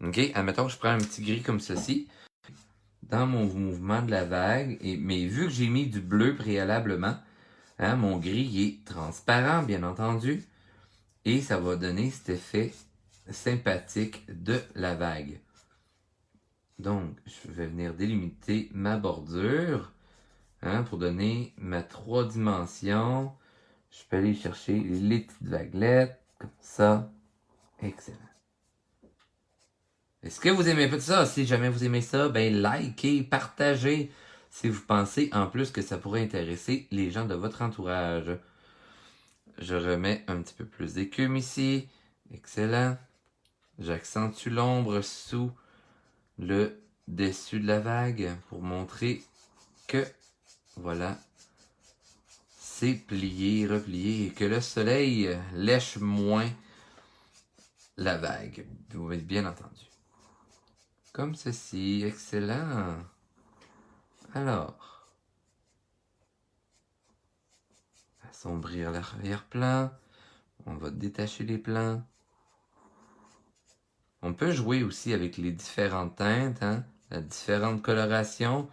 ok, admettons que je prends un petit gris comme ceci, dans mon mouvement de la vague, mais vu que j'ai mis du bleu préalablement, hein, mon gris est transparent, bien entendu, et ça va donner cet effet sympathique de la vague. Donc, je vais venir délimiter ma bordure, hein, pour donner ma 3 dimensions. Je peux aller chercher les petites vaguelettes, comme ça. Excellent. Est-ce que vous aimez pas ça? Si jamais vous aimez ça, ben likez, partagez. Si vous pensez en plus que ça pourrait intéresser les gens de votre entourage. Je remets un petit peu plus d'écume ici. Excellent. J'accentue l'ombre sous le dessus de la vague pour montrer que, voilà, c'est plié, replié et que le soleil lèche moins la vague. Vous avez bien entendu. Comme ceci, excellent. Alors, assombrir l'arrière-plan. On va détacher les plans. On peut jouer aussi avec les différentes teintes, hein, la différente coloration,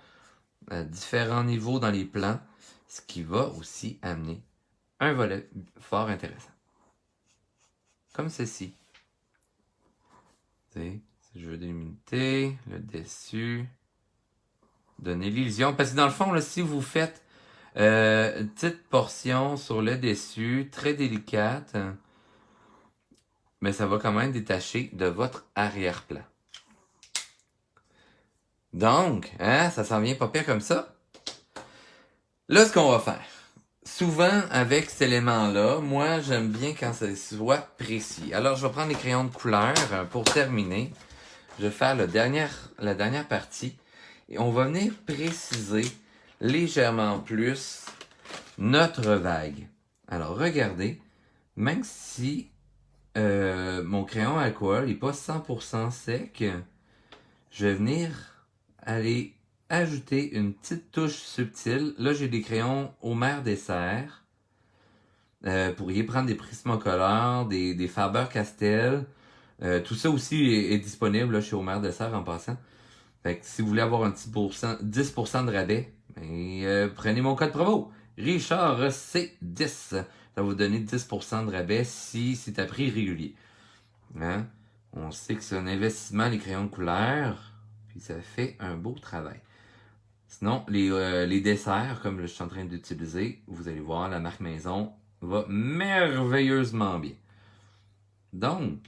à différents niveaux dans les plans, ce qui va aussi amener un volet fort intéressant. Comme ceci. Si je veux délimiter le dessus, donner l'illusion. Parce que dans le fond, là, si vous faites une petite portion sur le dessus, très délicate, mais ça va quand même détacher de votre arrière-plan. Donc, hein, ça s'en vient pas pire comme ça. Là, ce qu'on va faire, souvent avec cet élément-là, moi, j'aime bien quand ça soit précis. Alors, je vais prendre les crayons de couleur pour terminer. Je vais faire la dernière partie et on va venir préciser légèrement plus notre vague. Alors, regardez, même si mon crayon alcool n'est pas 100% sec, je vais venir aller ajouter une petite touche subtile. Là, j'ai des crayons Homer Dessert. Pour y prendre des Prismacolor, des Faber-Castell. Tout ça aussi est disponible là, chez Homer Dessert en passant. Fait que si vous voulez avoir un petit 10% de rabais, ben, prenez mon code promo. Richard C10. Ça va vous donner 10% de rabais si c'est à prix régulier. Hein? On sait que c'est un investissement, les crayons de couleur. Puis ça fait un beau travail. Sinon, les desserts, comme je suis en train d'utiliser, vous allez voir, la marque Maison va merveilleusement bien. Donc,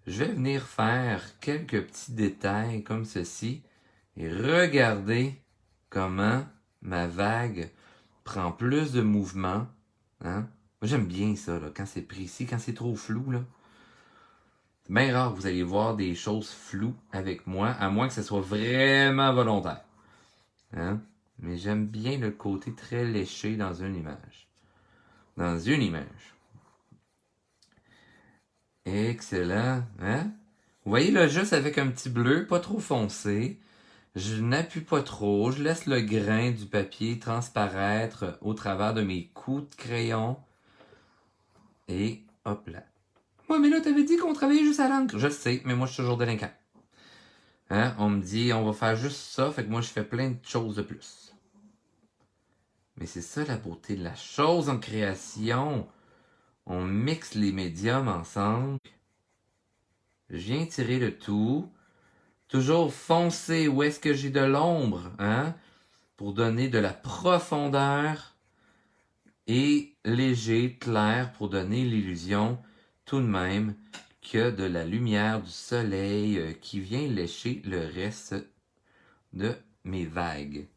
je vais venir faire quelques petits détails comme ceci et regardez comment ma vague prend plus de mouvement. Hein? Moi, j'aime bien ça, là, quand c'est précis, quand c'est trop flou. Là. C'est bien rare que vous allez voir des choses floues avec moi, à moins que ce soit vraiment volontaire. Hein? Mais j'aime bien le côté très léché dans une image. Dans une image. Excellent. Hein? Vous voyez là, juste avec un petit bleu, pas trop foncé. Je n'appuie pas trop. Je laisse le grain du papier transparaître au travers de mes coups de crayon. Et hop là. Ouais, mais là, t'avais dit qu'on travaillait juste à l'encre. Je le sais, mais moi, je suis toujours délinquant. Hein? On me dit, on va faire juste ça, fait que moi, je fais plein de choses de plus. Mais c'est ça la beauté de la chose en création. On mixe les médiums ensemble. Je viens tirer le tout. Toujours foncer où est-ce que j'ai de l'ombre, hein? Pour donner de la profondeur. Et léger, clair, pour donner l'illusion tout de même que de la lumière du soleil qui vient lécher le reste de mes vagues.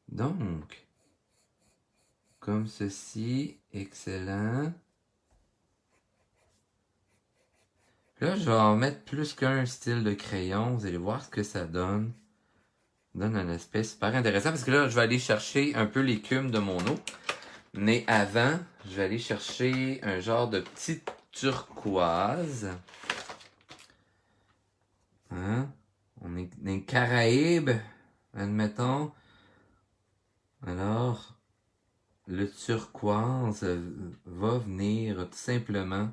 Donc, comme ceci, excellent. Là, je vais en mettre plus qu'un style de crayon. Vous allez voir ce que ça donne. Ça donne un aspect super intéressant parce que là, je vais aller chercher un peu l'écume de mon eau. Mais avant, je vais aller chercher un genre de petit turquoise. Hein? On est dans les Caraïbes, admettons. le turquoise va venir tout simplement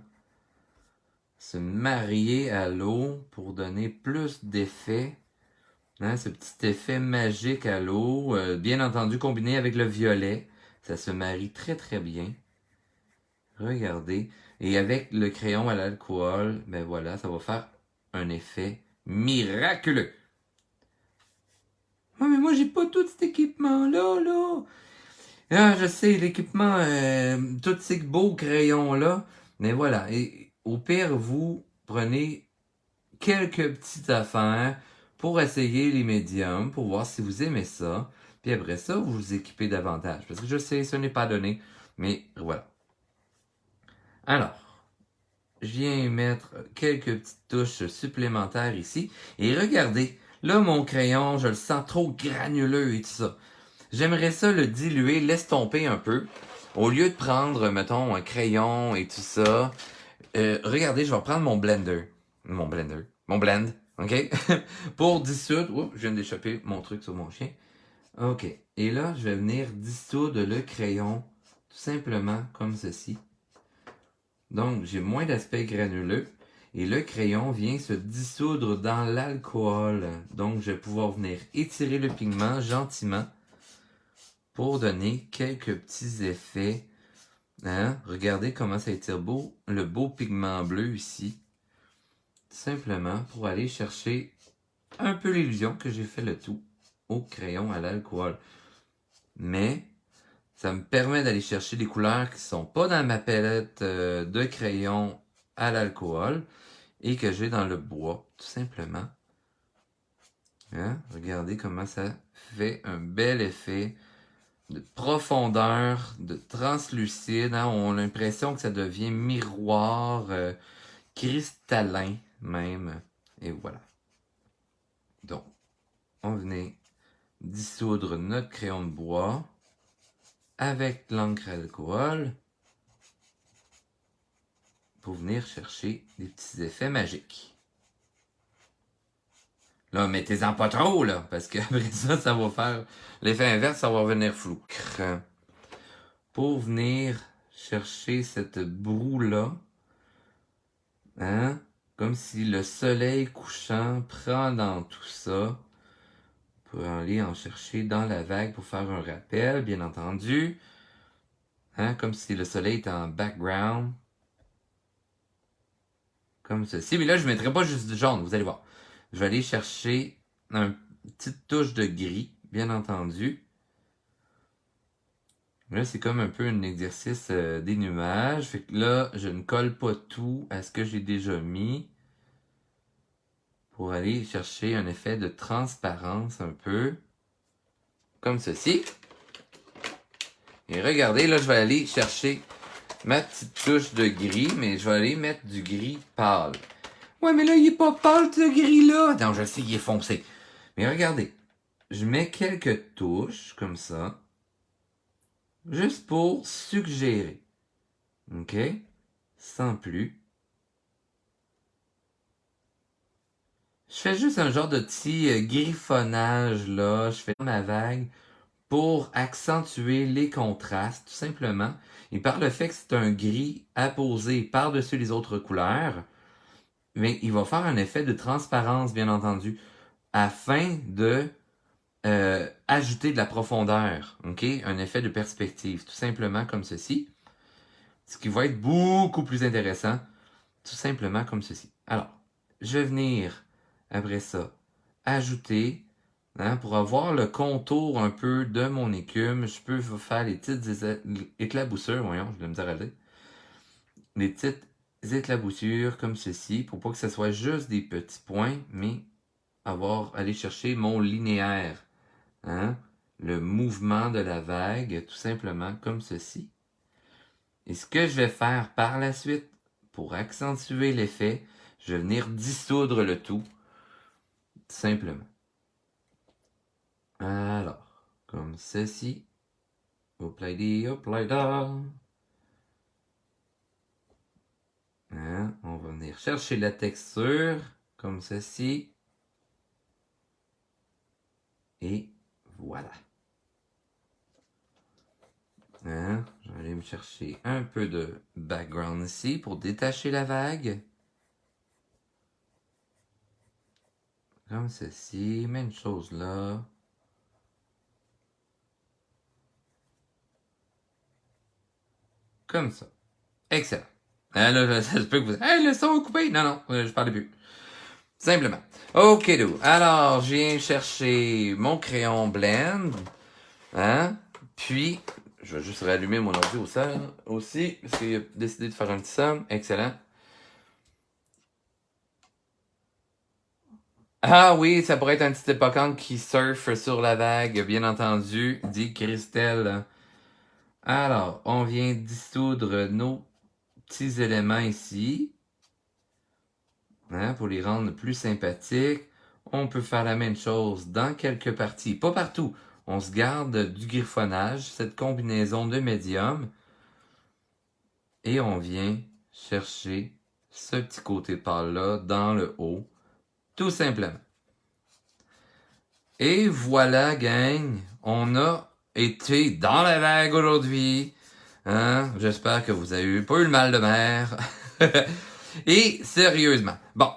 se marier à l'eau pour donner plus d'effet. Hein, ce petit effet magique à l'eau, bien entendu combiné avec le violet, ça se marie très très bien. Regardez. Et avec le crayon à l'alcool, ben voilà, ça va faire un effet miraculeux. Ouais, mais moi j'ai pas tout cet équipement-là, là. Ah, je sais, l'équipement, tous ces beaux crayons-là. Mais voilà, et au pire, vous prenez quelques petites affaires pour essayer les médiums, pour voir si vous aimez ça. Puis après ça, vous vous équipez davantage. Parce que je sais, ce n'est pas donné. Mais voilà. Alors, je viens mettre quelques petites touches supplémentaires ici. Et regardez, là, mon crayon, je le sens trop granuleux et tout ça. J'aimerais ça le diluer, l'estomper un peu. Au lieu de prendre, mettons, un crayon et tout ça. Regardez, je vais prendre mon blender. Mon blend, ok? Pour dissoudre. Oups, je viens d'échapper mon truc sur mon chien. Ok. Et là, je vais venir dissoudre le crayon tout simplement comme ceci. Donc, j'ai moins d'aspect granuleux. Et le crayon vient se dissoudre dans l'alcool. Donc, je vais pouvoir venir étirer le pigment gentiment pour donner quelques petits effets. Hein? Regardez comment ça étire beau, le beau pigment bleu ici. Simplement pour aller chercher un peu l'illusion que j'ai fait le tout au crayon à l'alcool. Mais ça me permet d'aller chercher des couleurs qui sont pas dans ma palette de crayon à l'alcool et que j'ai dans le bois, tout simplement. Hein? Regardez comment ça fait un bel effet de profondeur, de translucide. Hein? On a l'impression que ça devient miroir, cristallin même. Et voilà. Donc, on venait dissoudre notre crayon de bois avec l'encre alcool pour venir chercher des petits effets magiques. Là, mettez-en pas trop, là, parce qu'après ça, ça va faire l'effet inverse, ça va venir flou. Pour venir chercher cette broue-là, hein, comme si le soleil couchant prend dans tout ça, pour aller en chercher dans la vague pour faire un rappel, bien entendu. Hein, comme si le soleil était en background. Comme ceci. Mais là, je ne mettrai pas juste du jaune, vous allez voir. Je vais aller chercher une petite touche de gris, bien entendu. Là, c'est comme un peu un exercice des nuages. Fait que là, je ne colle pas tout à ce que j'ai déjà mis. Pour aller chercher un effet de transparence un peu. Comme ceci. Et regardez, là, je vais aller chercher ma petite touche de gris, mais je vais aller mettre du gris pâle. Ouais, mais là, il est pas pâle, ce gris-là. Non, je sais, il est foncé. Mais regardez, je mets quelques touches, comme ça, juste pour suggérer. OK? Sans plus. Je fais juste un genre de petit griffonnage, là. Je fais ma vague pour accentuer les contrastes, tout simplement. Et par le fait que c'est un gris apposé par-dessus les autres couleurs, mais il va faire un effet de transparence, bien entendu, afin de ajouter de la profondeur, ok? Un effet de perspective, tout simplement comme ceci. Ce qui va être beaucoup plus intéressant, tout simplement comme ceci. Alors, je vais venir, après ça, ajouter, hein, pour avoir le contour un peu de mon écume, je peux faire les petites éclaboussures, voyons, je vais me dire à le dire. Les petites éclaboussures comme ceci, pour pas que ce soit juste des petits points, mais aller chercher mon linéaire. Hein? Le mouvement de la vague, tout simplement comme ceci. Et ce que je vais faire par la suite, pour accentuer l'effet, je vais venir dissoudre le tout, tout simplement. Alors, comme ceci. Hop là. Hein? On va venir chercher la texture, comme ceci. Et voilà. Hein? chercher un peu de background ici pour détacher la vague. Comme ceci, même chose là. Comme ça. Excellent. Là, ça se peut que vous... Hey, le son est coupé! Non, je parlais plus. Simplement. Ok, alors, je viens chercher mon crayon blend. Hein? Puis, je vais juste rallumer mon ordi aussi, parce qu'il a décidé de faire un petit somme. Excellent. Ah oui, ça pourrait être un petit hippocampe qui surfe sur la vague, bien entendu, dit Christelle. Alors, on vient dissoudre nos petits éléments ici, hein, pour les rendre plus sympathiques. On peut faire la même chose dans quelques parties, pas partout. On se garde du griffonnage, cette combinaison de médium, et on vient chercher ce petit côté pâle-là dans le haut, tout simplement. Et voilà, gang, on a été dans la vague aujourd'hui. Hein? J'espère que vous avez pas eu le mal de mer. Et sérieusement, bon,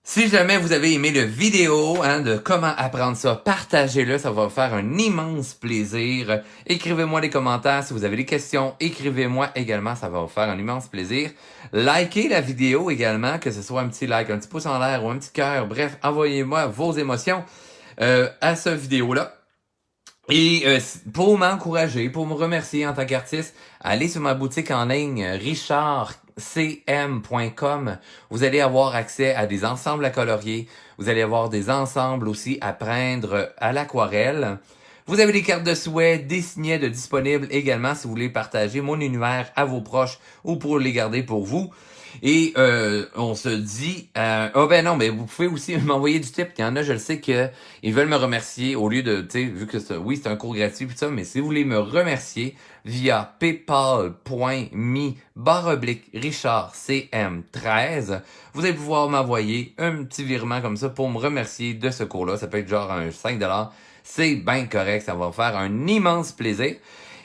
si jamais vous avez aimé le vidéo de comment apprendre ça, partagez-le, ça va vous faire un immense plaisir. Écrivez-moi des commentaires si vous avez des questions, écrivez-moi également, ça va vous faire un immense plaisir. Likez la vidéo également, que ce soit un petit like, un petit pouce en l'air ou un petit cœur, bref, envoyez-moi vos émotions à cette vidéo-là. Et pour m'encourager, pour me remercier en tant qu'artiste, allez sur ma boutique en ligne richardcm.com. Vous allez avoir accès à des ensembles à colorier. Vous allez avoir des ensembles aussi à peindre à l'aquarelle. Vous avez des cartes de souhait, des signets de disponibles également si vous voulez partager mon univers à vos proches ou pour les garder pour vous. Et on se dit, vous pouvez aussi m'envoyer du tip. Il y en a, je le sais que ils veulent me remercier au lieu de, tu sais, vu que c'est un cours gratuit pis ça, mais si vous voulez me remercier via paypal.me/richardcm13, vous allez pouvoir m'envoyer un petit virement comme ça pour me remercier de ce cours-là. Ça peut être genre un 5$. C'est bien correct, ça va me faire un immense plaisir.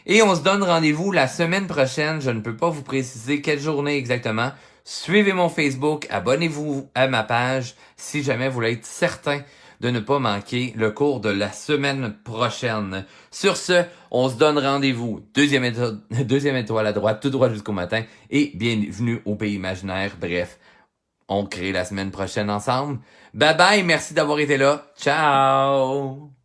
Et on se donne rendez-vous la semaine prochaine. Je ne peux pas vous préciser quelle journée exactement. Suivez mon Facebook, abonnez-vous à ma page si jamais vous voulez être certain de ne pas manquer le cours de la semaine prochaine. Sur ce, on se donne rendez-vous. Deuxième étoile à droite, tout droit jusqu'au matin. Et bienvenue au pays imaginaire. Bref, on crée la semaine prochaine ensemble. Bye bye, merci d'avoir été là. Ciao!